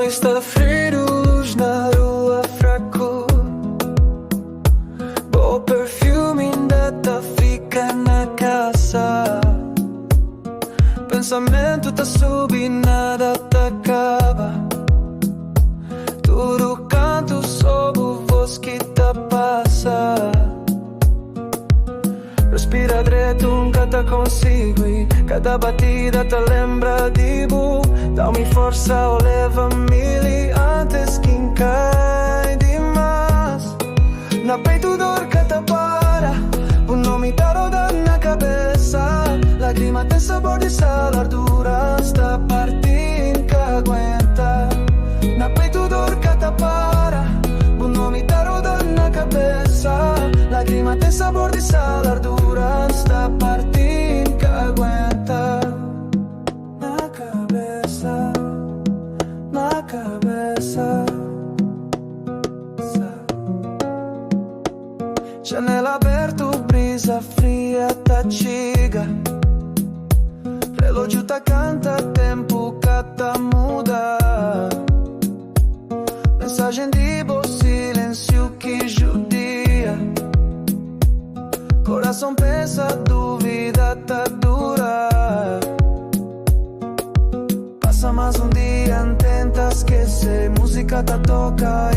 verão está frio, luz na rua fraco. O perfume ainda tá fica na casa. Pensamento tá subindo, nada tá acaba. Tudo canto sob o voz que tá passa. Respira direito, nunca tá consigo. E cada batida te lembra de bu. Dá-me força ou leva-me antes que cai demais. Na peito dor que te para. O nome tá rodando na cabeça. Lágrima tem sabor de sal, ardura está partindo que aguenta. Na peito dor que te para. O nome tá rodando na cabeça. Lágrima tem sabor de sal, ardura está partindo que aguenta. Na cabeça, na cabeça. Janela aberta, brisa fria tá chega. Relógio tá canta, tempo que tá muda. Mensagem de voz, silêncio que judia. Coração pensa, dúvida tá dura. Passa mais um dia, tenta esquecer. Música tá toca